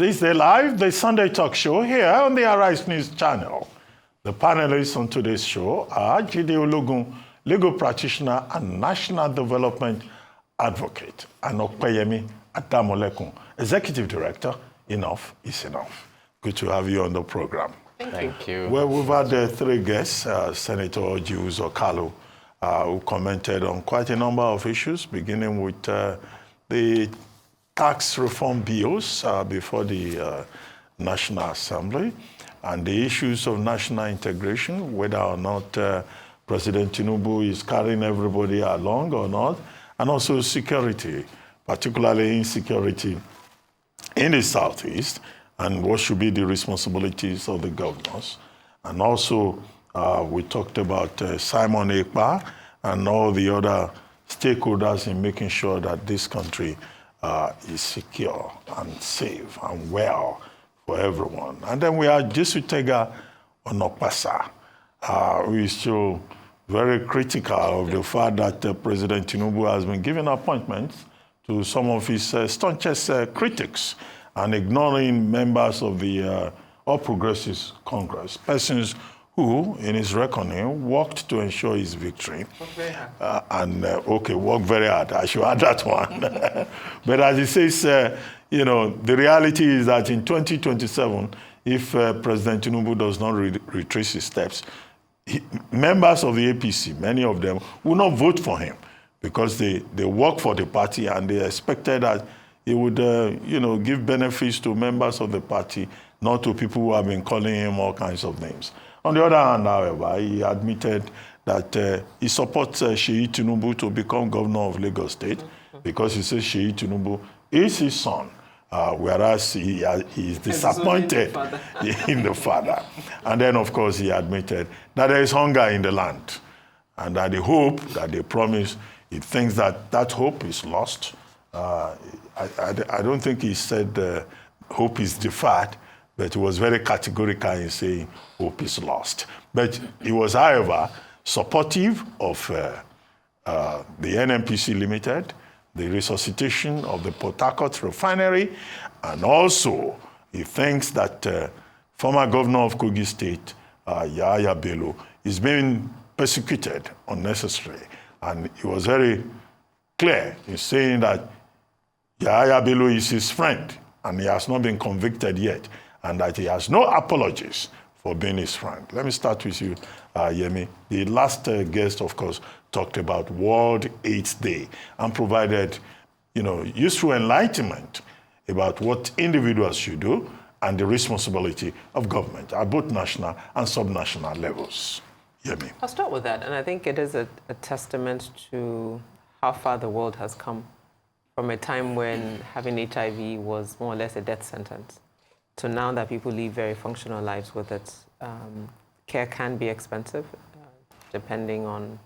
This Day Live, the Sunday talk show here on the Arise News channel. The panelists on today's show are Jide Ologun, legal practitioner and national development advocate, and Opeyemi Adamolekun, executive director. Enough is enough. Good to have you on the program. Thank you. Well, we've had three guests, Senator Jules Okalu, who commented on quite a number of issues, beginning with the tax reform bills before the National Assembly, and the issues of national integration, whether or not President Tinubu is carrying everybody along or not, and also security, particularly insecurity in the Southeast, and what should be the responsibilities of the governors. And also, we talked about Simon Ekpa and all the other stakeholders in making sure that this country is secure and safe and well for everyone. And then we have Jesutega Onokpasa, who is still very critical of the fact that President Tinubu has been giving appointments to some of his staunchest critics and ignoring members of the All Progressives Congress, persons who, in his reckoning, worked to ensure his victory. Worked very hard. I should add that one. But as he says, the reality is that in 2027, if President Tinubu does not retrace his steps, members of the APC, many of them, will not vote for him because they work for the party and they expected that he would, give benefits to members of the party, not to people who have been calling him all kinds of names. On the other hand, however, he admitted that he supports Seyi Tinubu to become governor of Lagos State because he says Seyi Tinubu is his son, whereas he is disappointed in the father. And then, of course, he admitted that there is hunger in the land and that the hope that they promise, he thinks that that hope is lost. I don't think he said hope is deferred, but he was very categorical in saying hope is lost. But he was, however, supportive of the NNPC Limited, the resuscitation of the Port Harcourt Refinery, and also he thinks that former governor of Kogi State, Yahaya Bello, is being persecuted unnecessarily. And he was very clear in saying that Yahaya Bello is his friend, and he has not been convicted yet, and that he has no apologies for being his friend. Let me start with you, Yemi. The last guest, of course, talked about World AIDS Day and provided, useful enlightenment about what individuals should do and the responsibility of government at both national and subnational levels. Yemi. I'll start with that, and I think it is a testament to how far the world has come from a time when having HIV was more or less a death sentence to now that people live very functional lives with it. Care can be expensive, depending on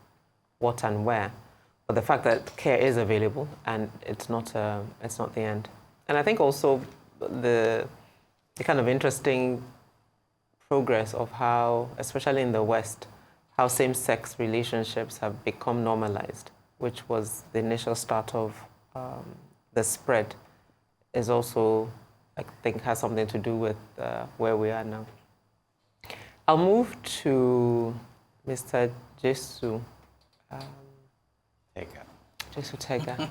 what and where, but the fact that care is available and it's not the end. And I think also the kind of interesting progress of how, especially in the West, how same-sex relationships have become normalized, which was the initial start of the spread, is also, I think, has something to do with where we are now. I'll move to Mr. Jesu. Tega.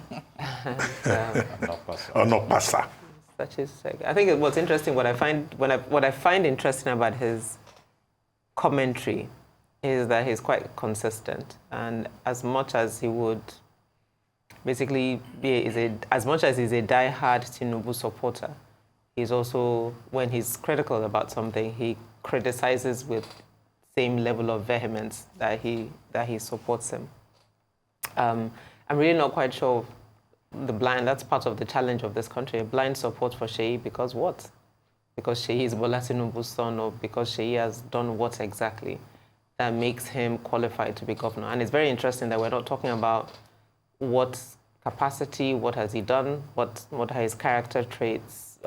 Onokpasa. I think what's interesting, what I find interesting about his commentary is that he's quite consistent, and as much as he would basically as much as he's a die-hard Tinubu supporter, he's also, when he's critical about something, he criticizes with same level of vehemence that he supports him. I'm really not quite sure that's part of the challenge of this country, a blind support for Seyi because what? Because Seyi is Bola Tinubu's son, or because Seyi has done what exactly that makes him qualified to be governor? And it's very interesting that we're not talking about what capacity, what has he done, what are his character traits,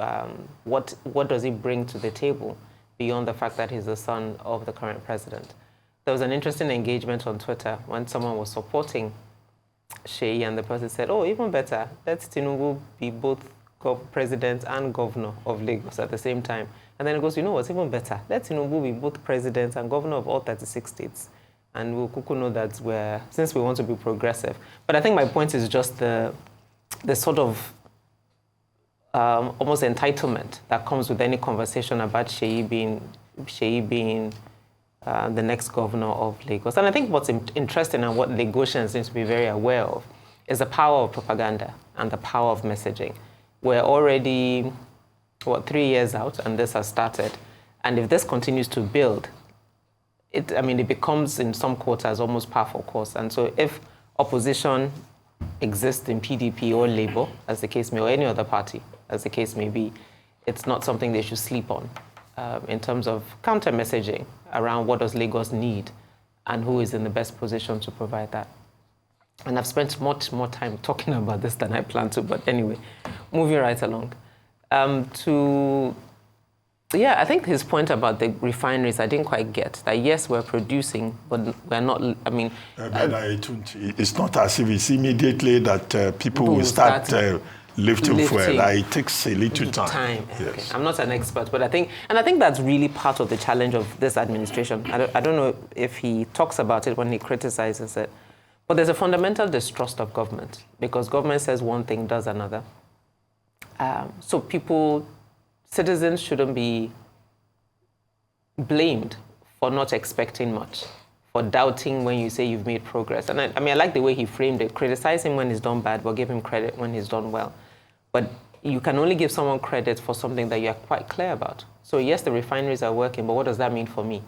what does he bring to the table beyond the fact that he's the son of the current president. There was an interesting engagement on Twitter when someone was supporting Seyi and the person said, oh, even better, let Tinubu be both president and governor of Lagos at the same time. And then he goes, you know what's even better? Let Tinubu be both president and governor of all 36 states. And we'll kuku know that since we want to be progressive. But I think my point is just the sort of almost entitlement that comes with any conversation about Sheyi being the next governor of Lagos. And I think what's interesting and what Lagosians seem to be very aware of is the power of propaganda and the power of messaging. We're already, 3 years out, and this has started. And if this continues to build, it becomes in some quarters almost par for course. And so if opposition exists in PDP or Labour, as the case may, or any other party, as the case may be, it's not something they should sleep on in terms of counter messaging around what does Lagos need and who is in the best position to provide that. And I've spent much more time talking about this than I planned to, but anyway, moving right along. I think his point about the refineries, I didn't quite get. That yes, we're producing, but we're not, it's not as if it's immediately that people will start lifting fuel. It takes a little time. Yes. Okay. I'm not an expert, but I think that's really part of the challenge of this administration. I don't know if he talks about it when he criticizes it, but there's a fundamental distrust of government because government says one thing, does another. So citizens shouldn't be blamed for not expecting much, for doubting when you say you've made progress. And I like the way he framed it. Criticize him when he's done bad, but give him credit when he's done well. But you can only give someone credit for something that you're quite clear about. So yes, the refineries are working, but what does that mean for me?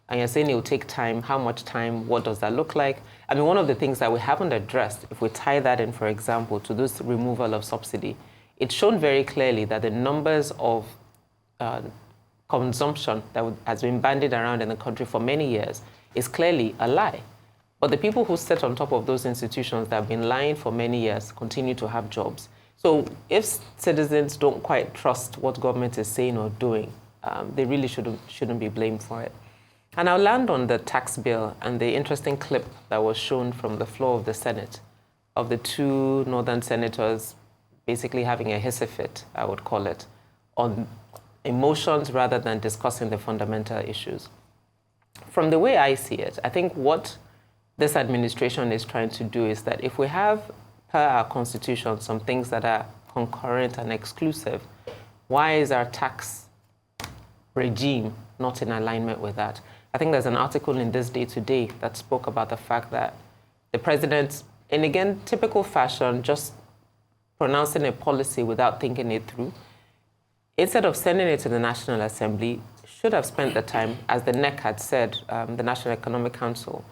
And you're saying it will take time. How much time? What does that look like? One of the things that we haven't addressed, if we tie that in, for example, to this removal of subsidy, it's shown very clearly that the numbers of consumption that has been bandied around in the country for many years is clearly a lie. But the people who sit on top of those institutions that have been lying for many years continue to have jobs. So if citizens don't quite trust what government is saying or doing, they really shouldn't be blamed for it. And I'll land on the tax bill and the interesting clip that was shown from the floor of the Senate of the two northern senators basically having a hissy fit, I would call it, on emotions rather than discussing the fundamental issues. From the way I see it, I think what this administration is trying to do is that if we have, per our constitution, some things that are concurrent and exclusive, why is our tax regime not in alignment with that? I think there's an article in This Day Today that spoke about the fact that the president, in again, typical fashion, just pronouncing a policy without thinking it through, instead of sending it to the National Assembly, should have spent the time, as the NEC had said, the National Economic Council,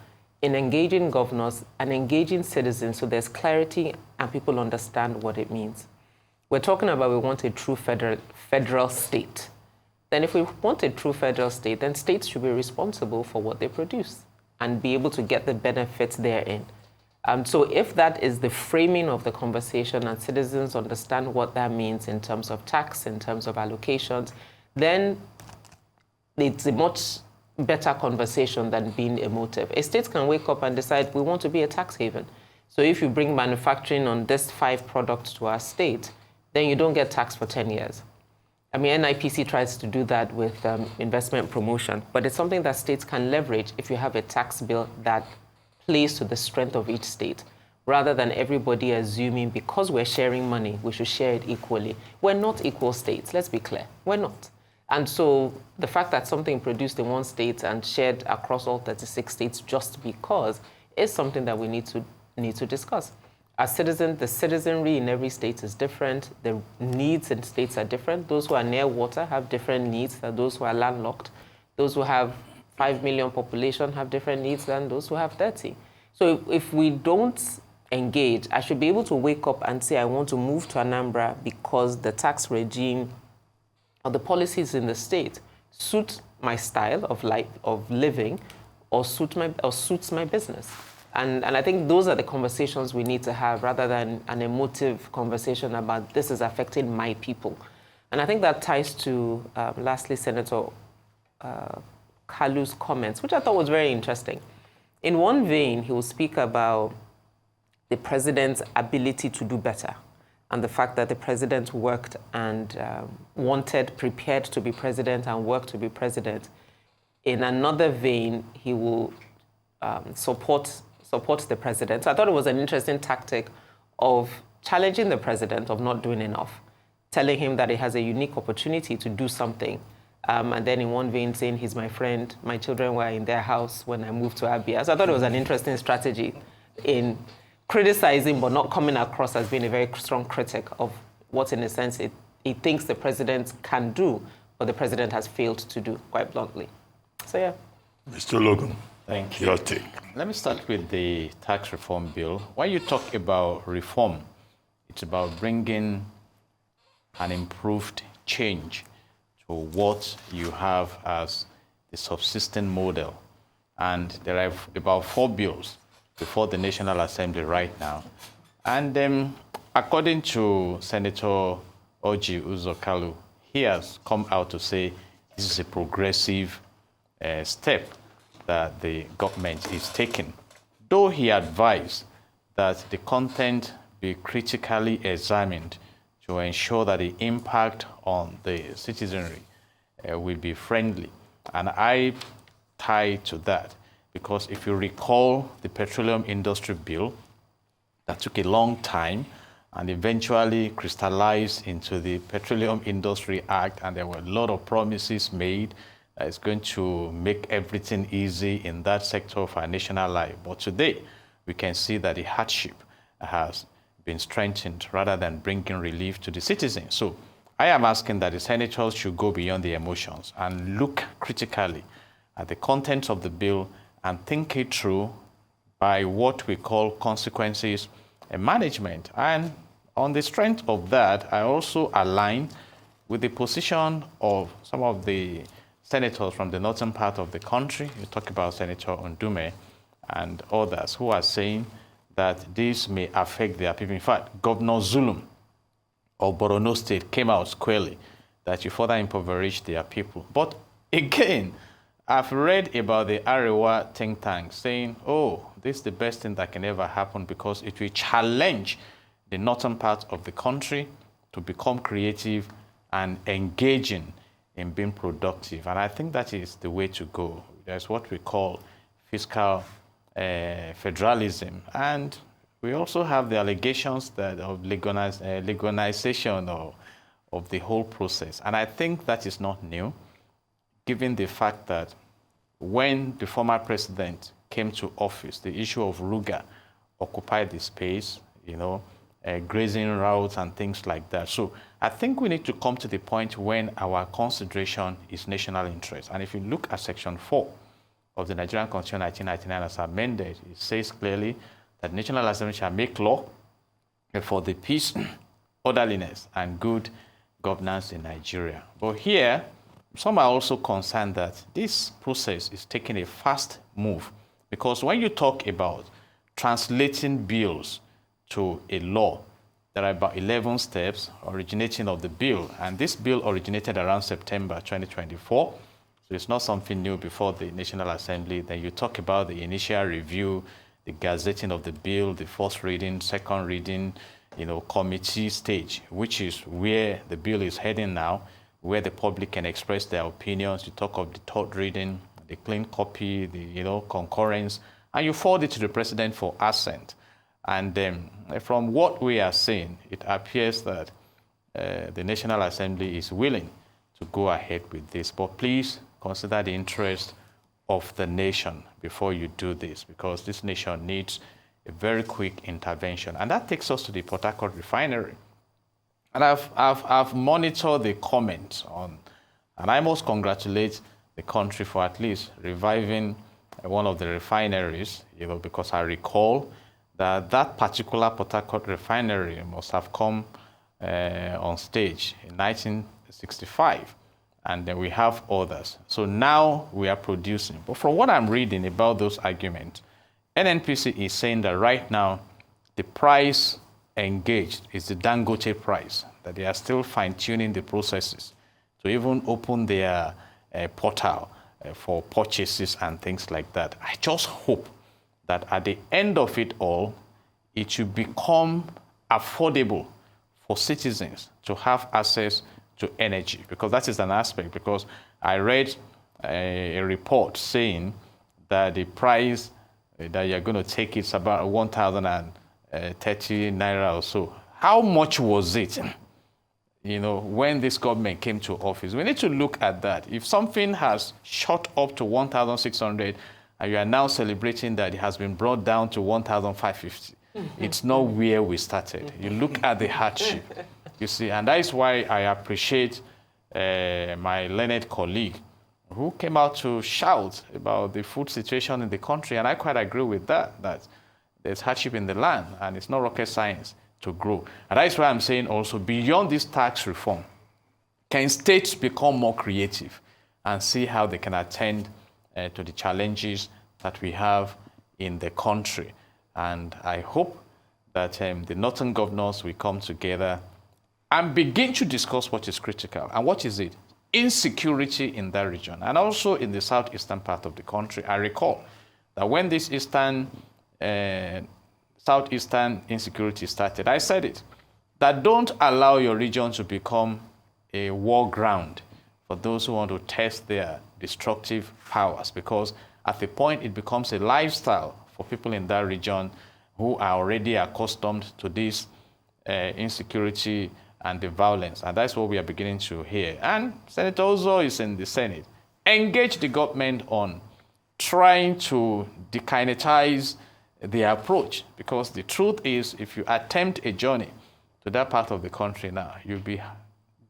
in engaging governors and engaging citizens so there's clarity and people understand what it means. We're talking about we want a true federal state. Then if we want a true federal state, then states should be responsible for what they produce and be able to get the benefits therein. So if that is the framing of the conversation and citizens understand what that means in terms of tax, in terms of allocations, then it's a much better conversation than being emotive. A state can wake up and decide we want to be a tax haven. So if you bring manufacturing on this 5 products to our state, then you don't get taxed for 10 years. NIPC tries to do that with investment promotion, but it's something that states can leverage if you have a tax bill that plays to the strength of each state, rather than everybody assuming because we're sharing money, we should share it equally. We're not equal states, let's be clear, we're not. And so the fact that something produced in one state and shared across all 36 states just because is something that we need to discuss. As citizens, the citizenry in every state is different. The needs in states are different. Those who are near water have different needs than those who are landlocked. Those who have 5 million population have different needs than those who have 30. So if we don't engage, I should be able to wake up and say, I want to move to Anambra because the tax regime or the policies in the state suit my style of life, of living, or suits my business. And I think those are the conversations we need to have rather than an emotive conversation about this is affecting my people. And I think that ties to, lastly, Senator Kalu's comments, which I thought was very interesting. In one vein, he will speak about the president's ability to do better and the fact that the president worked and prepared to be president and worked to be president, in another vein, he will support the president. So I thought it was an interesting tactic of challenging the president of not doing enough, telling him that he has a unique opportunity to do something. And then in one vein saying, he's my friend, my children were in their house when I moved to Abia. So I thought it was an interesting strategy in criticizing but not coming across as being a very strong critic of what, in a sense, he thinks the president can do, but the president has failed to do, quite bluntly. So, yeah. Mr. Ologun, thank you. your take. Let me start with the tax reform bill. When you talk about reform, it's about bringing an improved change to what you have as the subsisting model. And there are about 4 bills before the National Assembly right now. And according to Senator Orji Uzor Kalu, he has come out to say this is a progressive step that the government is taking. Though he advised that the content be critically examined to ensure that the impact on the citizenry will be friendly. And I tie to that because if you recall the Petroleum Industry Bill, that took a long time and eventually crystallized into the Petroleum Industry Act, and there were a lot of promises made that it's going to make everything easy in that sector of our national life. But today, we can see that the hardship has been strengthened rather than bringing relief to the citizens. So I am asking that the senators should go beyond the emotions and look critically at the contents of the bill and think it through by what we call consequences and management. And on the strength of that, I also align with the position of some of the senators from the northern part of the country. You talk about Senator Ondume and others who are saying that this may affect their people. In fact, Governor Zulum of Borno State came out squarely that you further impoverish their people. But again, I've read about the Arewa think tank saying, oh, this is the best thing that can ever happen because it will challenge the northern part of the country to become creative and engaging in being productive. And I think that is the way to go. There's what we call fiscal federalism. And we also have the allegations that of legalization of the whole process. And I think that is not new, given the fact that when the former president came to office, the issue of Ruga occupied the space, grazing routes and things like that. So I think we need to come to the point when our consideration is national interest. And if you look at Section 4 of the Nigerian Constitution 1999 as amended, it says clearly that National Assembly shall make law for the peace, orderliness, and good governance in Nigeria. But here, some are also concerned that this process is taking a fast move because when you talk about translating bills to a law, there are about 11 steps originating of the bill. And this bill originated around September 2024. So it's not something new before the National Assembly. Then you talk about the initial review, the gazetting of the bill, the first reading, second reading, committee stage, which is where the bill is heading now, where the public can express their opinions. You talk of the third reading, the clean copy, the concurrence, and you forward it to the president for assent. And from what we are seeing, it appears that the National Assembly is willing to go ahead with this. But please consider the interest of the nation before you do this, because this nation needs a very quick intervention. And that takes us to the Port Harcourt Refinery. And I've monitored the comments on, and I must congratulate the country for at least reviving one of the refineries, because I recall that particular Port Harcourt Refinery must have come on stage in 1965, and then we have others. So now we are producing. But from what I'm reading about those arguments, NNPC is saying that right now the price engaged is the Dangote price, that they are still fine-tuning the processes to even open their portal for purchases and things like that. I just hope that at the end of it all, it should become affordable for citizens to have access to energy, because that is an aspect. Because I read a report saying that the price that you're going to take is about 1,030 naira or so. How much was it, when this government came to office? We need to look at that. If something has shot up to 1,600 and you are now celebrating that it has been brought down to 1,550, it's not where we started. You look at the hardship, you see, and that is why I appreciate my learned colleague who came out to shout about the food situation in the country, and I quite agree with that there's hardship in the land, and it's not rocket science to grow. And that is why I'm saying also, beyond this tax reform, can states become more creative and see how they can attend to the challenges that we have in the country? And I hope that the northern governors will come together and begin to discuss what is critical. And what is it? Insecurity in that region, and also in the southeastern part of the country. I recall that when this southeastern insecurity started, I said it, that don't allow your region to become a war ground for those who want to test their destructive powers, because at the point it becomes a lifestyle for people in that region who are already accustomed to this insecurity and the violence. And that's what we are beginning to hear. And Senator Ozo is in the Senate. Engage the government on trying to dekinetize the approach, because the truth is, if you attempt a journey to that part of the country now, you'll be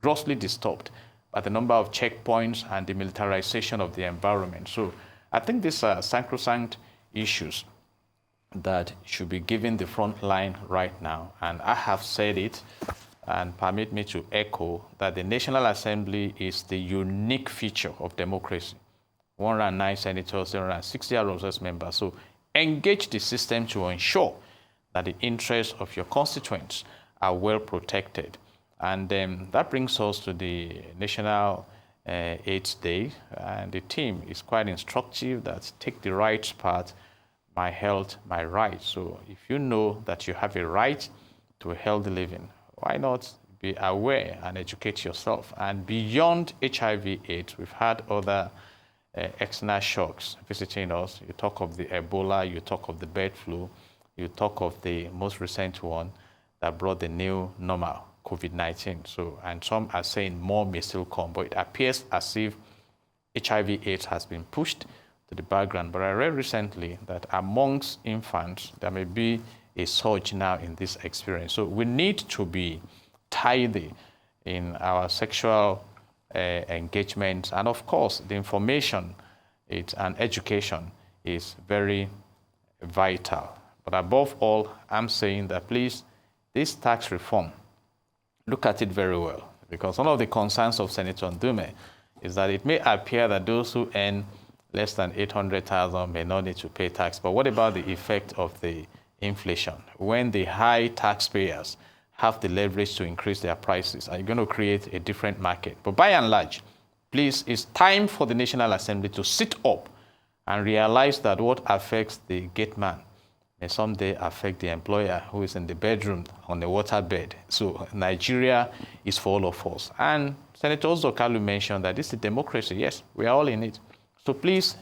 grossly disturbed by the number of checkpoints and the militarization of the environment. So I think these are sacrosanct issues that should be given the front line right now. And I have said it, and permit me to echo, that the National Assembly is the unique feature of democracy. 109 senators, 160 ROS members. So engage the system to ensure that the interests of your constituents are well protected. And that brings us to the National AIDS Day. And the theme is quite instructive, that take the right path, my health, my right. So if you know that you have a right to a healthy living, why not be aware and educate yourself? And beyond HIV/AIDS, we've had other external shocks visiting us. You talk of the Ebola, you talk of the bird flu, you talk of the most recent one that brought the new normal, COVID-19. So, and some are saying more may still come, but it appears as if HIV/AIDS has been pushed to the background. But I read recently that amongst infants, there may be a surge now in this experience. So we need to be tidy in our sexual engagement. And of course, the information and education is very vital. But above all, I'm saying that please, this tax reform, look at it very well. Because one of the concerns of Senator Ndume is that it may appear that those who earn less than 800,000 may not need to pay tax. But what about the effect of the inflation? When the high taxpayers have the leverage to increase their prices, are you going to create a different market? But by and large, please, it's time for the National Assembly to sit up and realize that what affects the gate man may someday affect the employer who is in the bedroom on the waterbed. So Nigeria is for all of us. And Senator Ozokalu mentioned that this is democracy. Yes, we are all in it. So please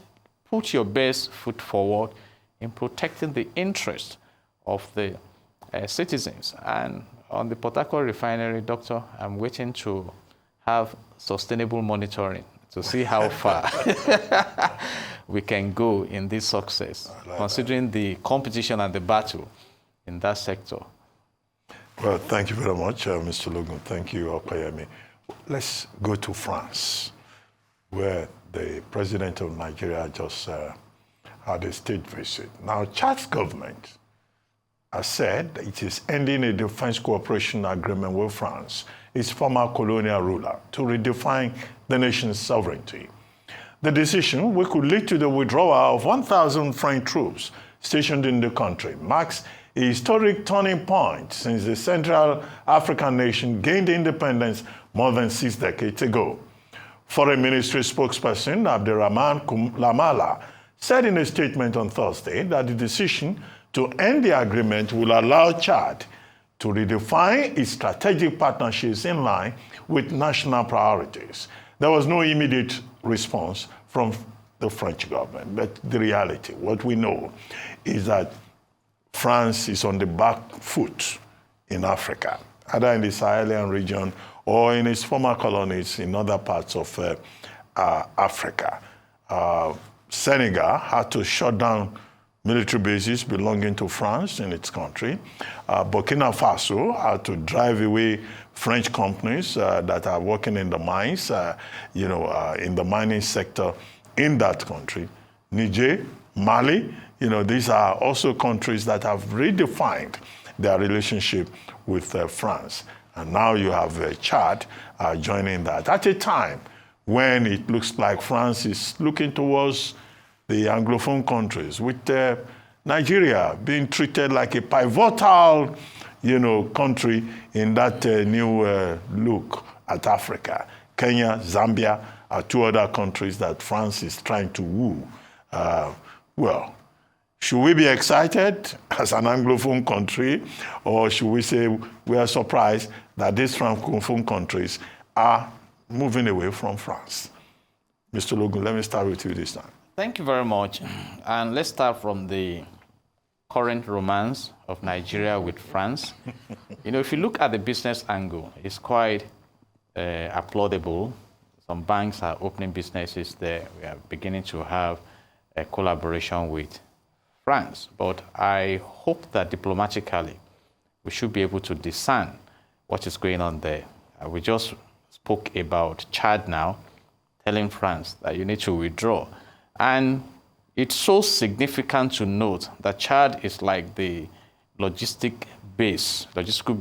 put your best foot forward in protecting the interests of the citizens. And on the Port Harcourt Refinery, Doctor, I'm waiting to have sustainable monitoring to see how far we can go in this success, considering the competition and the battle in that sector. Well, thank you very much, Mr. Ologun. Thank you, Opeyemi. Let's go to France, where the president of Nigeria just had a state visit. Now, Chad's government has said it is ending a defense cooperation agreement with France, its former colonial ruler, to redefine the nation's sovereignty. The decision, which could lead to the withdrawal of 1,000 French troops stationed in the country, marks a historic turning point since the Central African nation gained independence more than 6 decades ago. Foreign Ministry spokesperson Abderrahman Lamala said in a statement on Thursday that the decision to end the agreement will allow Chad to redefine its strategic partnerships in line with national priorities. There was no immediate response from the French government, but the reality, what we know, is that France is on the back foot in Africa, either in the Sahelian region or in its former colonies in other parts of Africa. Senegal had to shut down military bases belonging to France in its country. Burkina Faso had to drive away French companies that are working in the mines, in the mining sector in that country. Niger, Mali, these are also countries that have redefined their relationship with France. And now you have Chad joining that at a time when it looks like France is looking towards the Anglophone countries, with Nigeria being treated like a pivotal, country in that new look at Africa. Kenya, Zambia are two other countries that France is trying to woo. Well, should we be excited as an Anglophone country, or should we say we are surprised that these Francophone countries are moving away from France? Mr. Ologun, let me start with you this time. Thank you very much. And let's start from the current romance of Nigeria with France. If you look at the business angle, it's quite applaudable. Some banks are opening businesses there. We are beginning to have a collaboration with France. But I hope that diplomatically, we should be able to discern what is going on there. We just spoke about Chad now, telling France that you need to withdraw. And it's so significant to note that Chad is like the logistical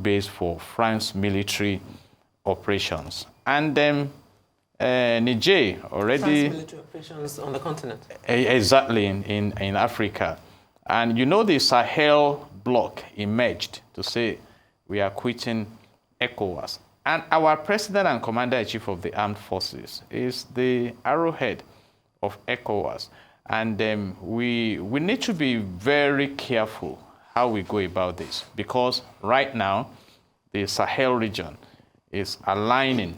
base for France military operations. And then Niger already... France military operations on the continent. Exactly, in Africa. And the Sahel bloc emerged to say we are quitting ECOWAS. And our president and commander-in-chief of the armed forces is the arrowhead of ECOWAS. And we need to be very careful how we go about this, because right now, the Sahel region is aligning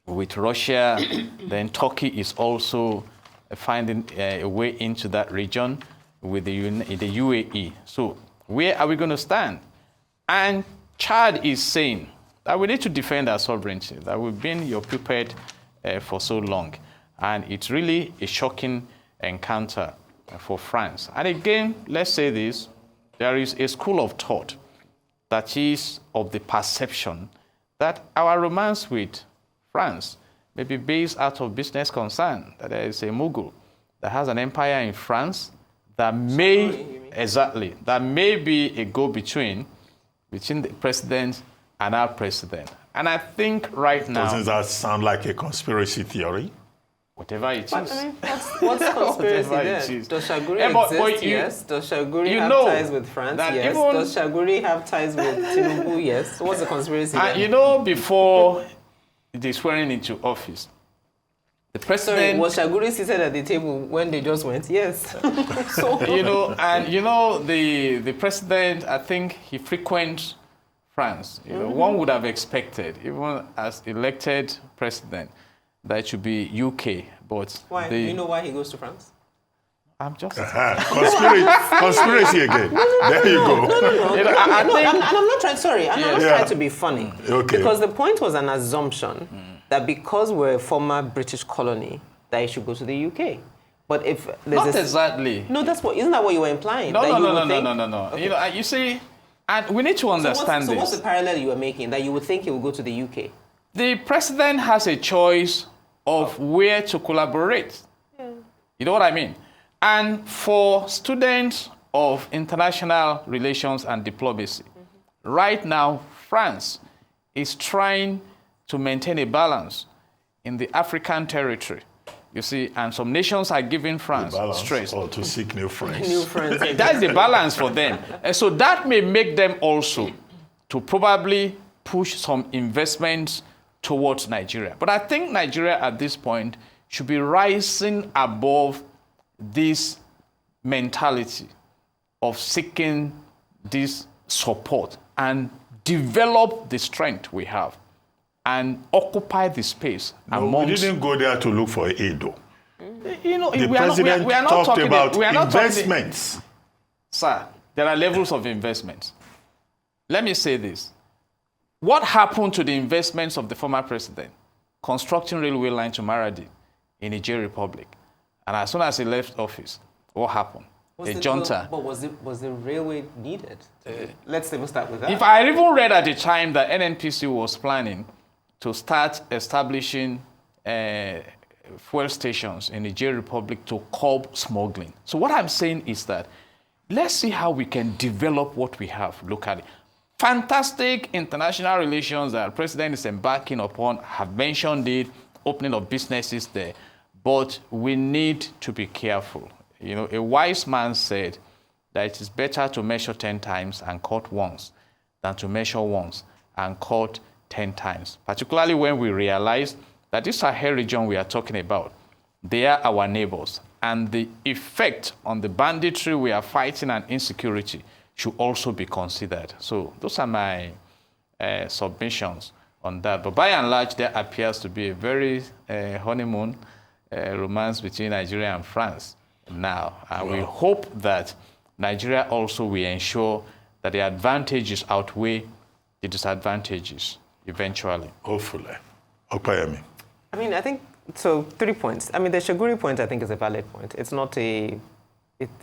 with Russia. Then Turkey is also finding a way into that region with the UAE. So where are we going to stand? And Chad is saying that we need to defend our sovereignty, that we've been your puppet for so long. And it's really a shocking encounter for France. And again, let's say this, there is a school of thought that is of the perception that our romance with France may be based out of business concern, that there is a Mughal that has an empire in France that may be a go-between between the president and our president. And I think right now... Doesn't that sound like a conspiracy theory? Whatever it is. But, I mean, what's conspiracy there? Does Shaguri exist? Yes. Does Shaguri have ties with France? Yes. Does Shaguri have ties with Tinubu? Yes. So what's the conspiracy there? Before the swearing into office, the president... Sorry, was Shaguri seated at the table when they just went? Yes. So, the president, I think he frequents France. One would have expected, even as elected president, that it should be UK, but... Why? Do you know why he goes to France? I'm just... Conspiracy again. There you go. No. I'm not trying, sorry, I'm not trying to be funny. Okay. Because the point was an assumption that because we're a former British colony, that he should go to the UK. But if there's Not exactly. No, isn't that what you were implying? No. You see, and we need to understand this. So what's the parallel you were making, that you would think he would go to the UK? The president has a choice of where to collaborate. Yeah. You know what I mean? And for students of international relations and diplomacy, right now, France is trying to maintain a balance in the African territory. You see, and some nations are giving France stress. Or to seek new friends. New friends. That's the balance for them. And so that may make them also to probably push some investments towards Nigeria. But I think Nigeria at this point should be rising above this mentality of seeking this support and develop the strength we have and occupy the space amongst... We didn't go there to look for aid, though. You know, The president talked about investments. Sir, there are levels of investments. Let me say this. What happened to the investments of the former president? Constructing railway line to Maradi in Niger Republic. And as soon as he left office, what happened? Was a the junta. But was the railway needed? Let's even start with that. If I even read at the time that NNPC was planning to start establishing fuel stations in the Niger Republic to curb smuggling. So what I'm saying is that let's see how we can develop what we have locally. Fantastic international relations that the president is embarking upon, have mentioned it, opening of businesses there. But we need to be careful. You know, a wise man said that it is better to measure 10 times and cut once than to measure once and cut 10 times, particularly when we realize that this Sahel region we are talking about, they are our neighbors, and the effect on the banditry we are fighting and insecurity should also be considered. So those are my submissions on that. But by and large, there appears to be a very honeymoon romance between Nigeria and France now. And we hope that Nigeria also will ensure that the advantages outweigh the disadvantages eventually. Hopefully. Opeyemi. I mean, I think, so 3 points. I mean, the Shaguri point, I think, is a valid point. It's not it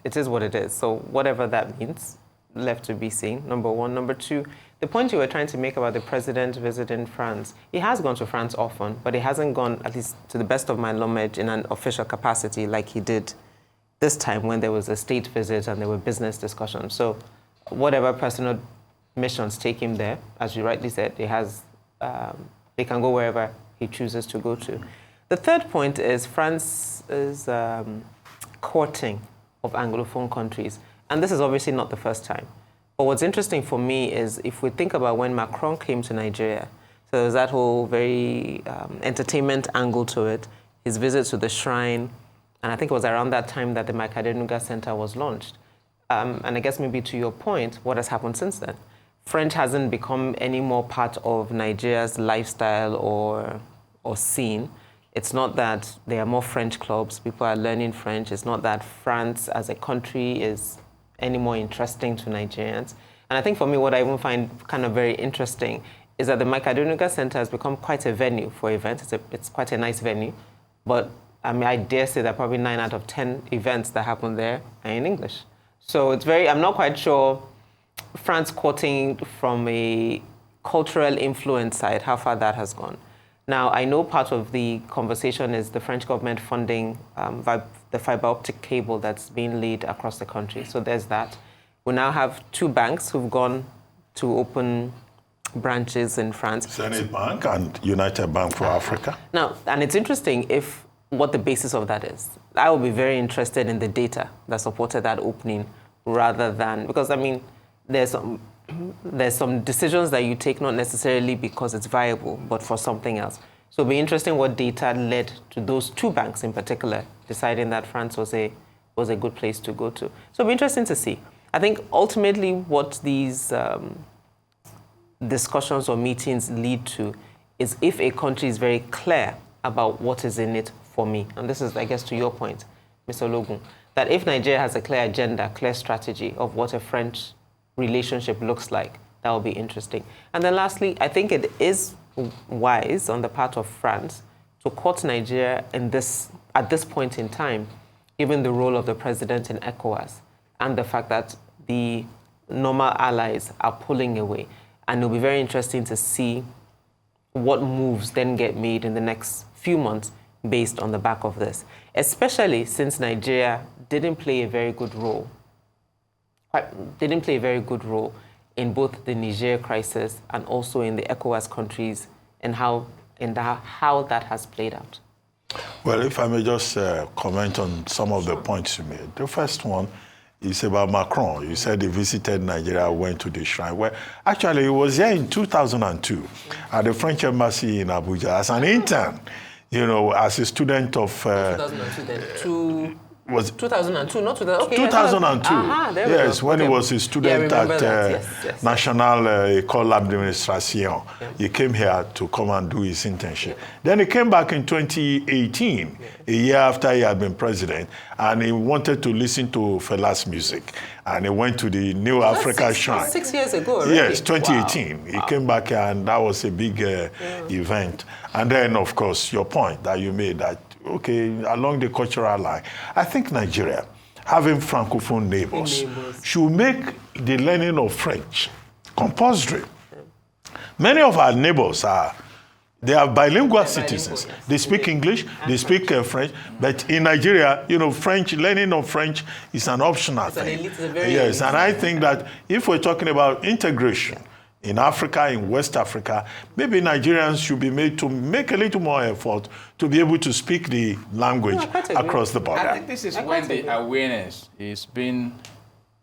is what it is. So whatever that means, left to be seen, number one. Number two, the point you were trying to make about the president visiting France, he has gone to France often, but he hasn't gone, at least to the best of my knowledge, in an official capacity like he did this time when there was a state visit and there were business discussions. So whatever personal missions take him there, as you rightly said, he can go wherever he chooses to go to. The third point is France's courting of Anglophone countries. And this is obviously not the first time. But what's interesting for me is if we think about when Macron came to Nigeria, so there's that whole very entertainment angle to it, his visit to the shrine, and I think it was around that time that the Mike Adenuga Center was launched. And I guess maybe to your point, what has happened since then? French hasn't become any more part of Nigeria's lifestyle or scene. It's not that there are more French clubs, people are learning French. It's not that France as a country is any more interesting to Nigerians. And I think for me, what I even find kind of very interesting is that the Mike Adenuga Center has become quite a venue for events. It's quite a nice venue. But I mean, I dare say that probably 9 out of 10 events that happen there are in English. So it's I'm not quite sure France quoting from a cultural influence side, how far that has gone. Now, I know part of the conversation is the French government funding the fiber optic cable that's being laid across the country. So there's that. We now have 2 banks who've gone to open branches in France. Zenith Bank and United Bank for Africa. Now, and it's interesting what the basis of that is. I will be very interested in the data that supported that opening rather than, because I mean, there's some decisions that you take not necessarily because it's viable, but for something else. So it'll be interesting what data led to those 2 banks in particular deciding that France was a good place to go to. So it'll be interesting to see. I think ultimately what these discussions or meetings lead to is if a country is very clear about what is in it for me. And this is, I guess, to your point, Mr. Ologun, that if Nigeria has a clear agenda, clear strategy of what a French relationship looks like, that will be interesting. And then lastly, I think it is wise on the part of France to court Nigeria at this point in time, given the role of the president in ECOWAS and the fact that the normal allies are pulling away. And it'll be very interesting to see what moves then get made in the next few months based on the back of this, especially since Nigeria didn't play a very good role in both the Niger crisis and also in the ECOWAS countries and how that has played out. Well, if I may just comment on some of the points you made. The first one is about Macron. You said he visited Nigeria, went to the shrine. Well, actually, he was there in 2002 at the French embassy in Abuja as an intern, as a student of... 2002, then was 2002, not 2000. Okay, 2002. There we Yes, go. when Okay. he was a student remember at that. Yes. National École d'Administration. He came here to come and do his internship. Then he came back in 2018, a year after he had been president, and he wanted to listen to Fela's music. And he went to the New Africa Shrine. 6 years ago already? Yes, 2018. Wow. He came back here, and that was a big event. And then, of course, your point that you made that, okay, along the cultural line, I think Nigeria, having Francophone neighbors, should make the learning of French compulsory. Many of our neighbors they are bilingual citizens. Yes. They speak English, they speak French, but in Nigeria, French, learning of French is an optional thing. Yes, and I think that if we're talking about integration in Africa, in West Africa, maybe Nigerians should be made to make a little more effort to be able to speak the language across the border. I think this is when the awareness is being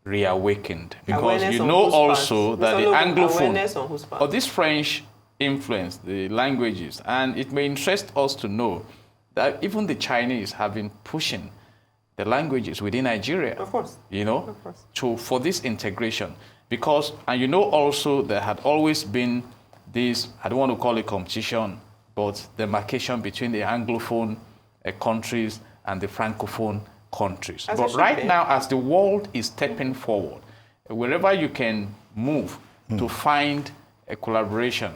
reawakened. Because Awareness you on know whose also part? that the Mr. Ologun, awareness on Anglophone, whose part? or this French influence, the languages, and it may interest us to know that even the Chinese have been pushing the languages within Nigeria. Of course. Of course. For this integration. Because, and also there had always been this, I don't want to call it competition, but demarcation between the Anglophone countries and the Francophone countries. But right now, as the world is stepping forward, wherever you can move to find a collaboration,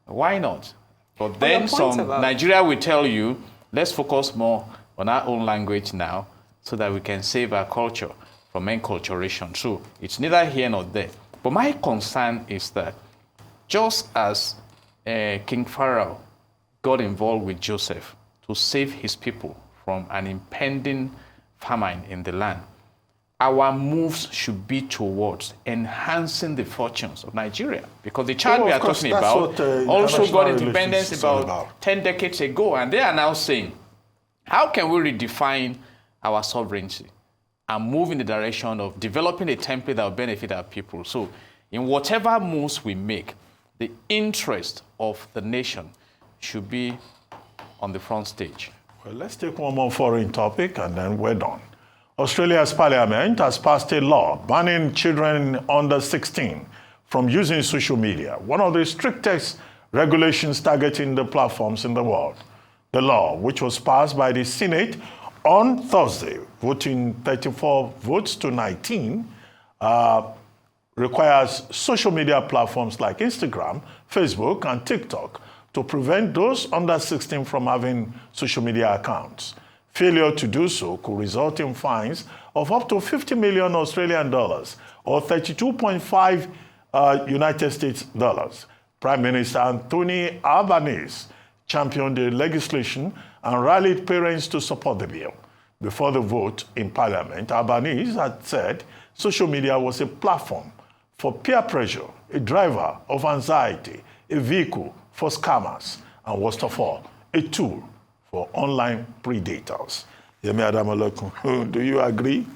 why not? But then Nigeria will tell you, let's focus more on our own language now so that we can save our culture from enculturation. So it's neither here nor there. But my concern is that just as King Pharaoh got involved with Joseph to save his people from an impending famine in the land, our moves should be towards enhancing the fortunes of Nigeria. Because the child we are talking about also got independence about 10 decades ago, and they are now saying, how can we redefine our sovereignty and move in the direction of developing a template that will benefit our people? So in whatever moves we make, the interest of the nation should be on the front stage. Well, let's take one more foreign topic and then we're done. Australia's parliament has passed a law banning children under 16 from using social media, one of the strictest regulations targeting the platforms in the world. The law, which was passed by the Senate on Thursday, voting 34 votes to 19, requires social media platforms like Instagram, Facebook, and TikTok to prevent those under 16 from having social media accounts. Failure to do so could result in fines of up to 50 million Australian dollars or 32.5 United States dollars. Prime Minister Anthony Albanese championed the legislation and rallied parents to support the bill. Before the vote in Parliament, Albanese had said social media was a platform for peer pressure, a driver of anxiety, a vehicle for scammers, and worst of all, a tool for online predators. Yemi Adamolekun, do you agree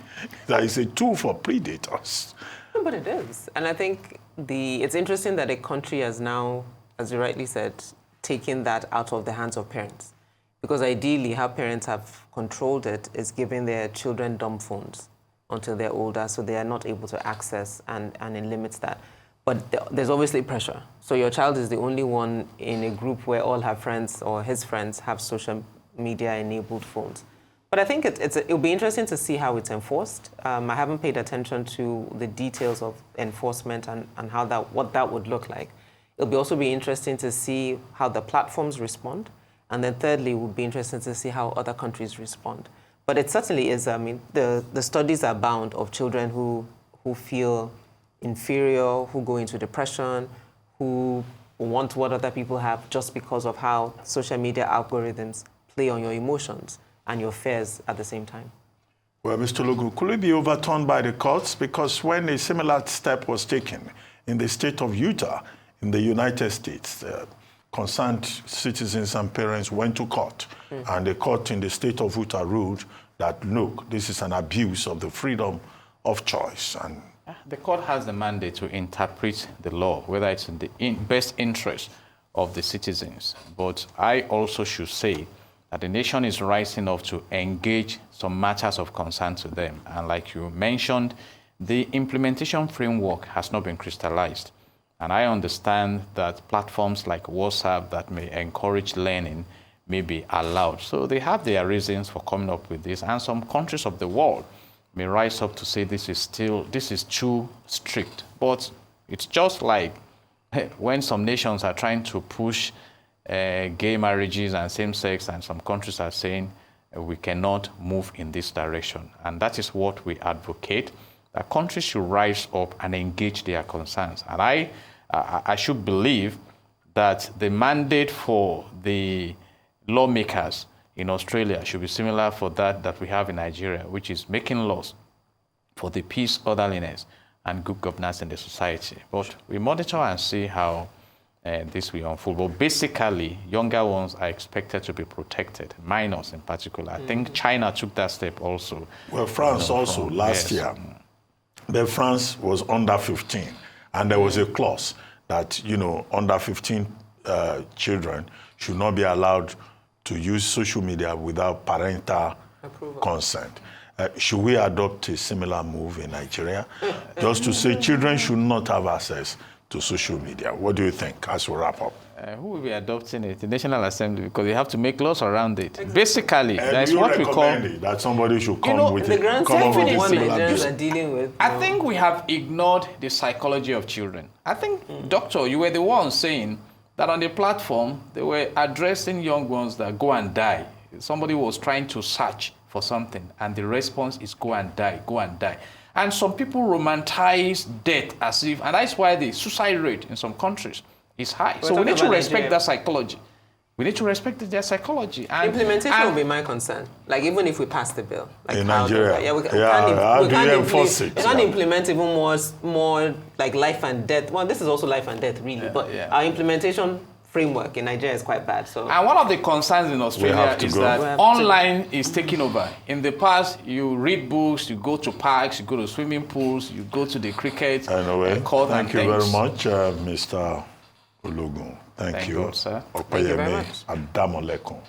that it's a tool for predators? No, but it is. And I think it's interesting that a country has now, as you rightly said, taken that out of the hands of parents. Because ideally, how parents have controlled it is giving their children dumb phones until they're older, so they are not able to access, and it limits that. But there's obviously pressure. So your child is the only one in a group where all her friends or his friends have social media-enabled phones. But I think it'll be interesting to see how it's enforced. I haven't paid attention to the details of enforcement and what that would look like. It'll also be interesting to see how the platforms respond. And then thirdly, it would be interesting to see how other countries respond. But it certainly is, the studies are bound of children who feel inferior, who go into depression, who want what other people have just because of how social media algorithms play on your emotions and your fears at the same time. Well, Mr. Ologun, could it be overturned by the courts? Because when a similar step was taken in the state of Utah, in the United States, concerned citizens and parents went to court, and the court in the state of Utah ruled that, look, this is an abuse of the freedom of choice. And the court has the mandate to interpret the law, whether it's in the best interest of the citizens. But I also should say that the nation is rising up to engage some matters of concern to them. And like you mentioned, the implementation framework has not been crystallized. And I understand that platforms like WhatsApp that may encourage learning may be allowed. So they have their reasons for coming up with this. And some countries of the world may rise up to say this is too strict. But it's just like when some nations are trying to push gay marriages and same-sex, and some countries are saying we cannot move in this direction. And that is what we advocate, that countries should rise up and engage their concerns. And I should believe that the mandate for the lawmakers in Australia should be similar for that we have in Nigeria, which is making laws for the peace, orderliness, and good governance in the society. But we monitor and see how this will unfold. But basically, younger ones are expected to be protected, minors in particular. I think China took that step also. Well, France also, last year, but France was under 15, and there was a clause that, under 15 children should not be allowed to use social media without parental consent. Should we adopt a similar move in Nigeria? Just to say children should not have access to social media. What do you think as we wrap up? Who will be adopting it? The National Assembly, because they have to make laws around it. Exactly. Basically, that's what we call that somebody should come with the it. Grand Come up with Symphony a what similar Nigerians bill. are dealing with. I think we have ignored the psychology of children. I think, Doctor, you were the one saying that on the platform, they were addressing young ones that go and die. Somebody was trying to search for something, and the response is go and die, go and die. And some people romanticize death as if, and that's why the suicide rate in some countries is high. So we need to respect that psychology. We need to respect their psychology. And implementation will be my concern. Like, even if we pass the bill. Like in Nigeria. We can't implement even more like life and death. Well, this is also life and death, really. But our implementation framework in Nigeria is quite bad. So, and one of the concerns in Australia is that online is taking over. In the past, you read books, you go to parks, you go to swimming pools, you go to the cricket court. Thank you very much, Mr. Ologun. Thank you. God, sir. Opeyemi, Adamolekun.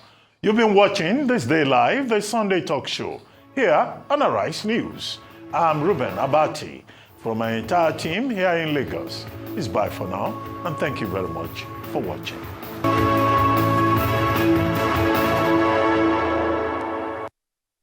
You've been watching This Day Live, the Sunday talk show, here on Arise News. I'm Ruben Abati from my entire team here in Lagos. It's bye for now, and thank you very much for watching.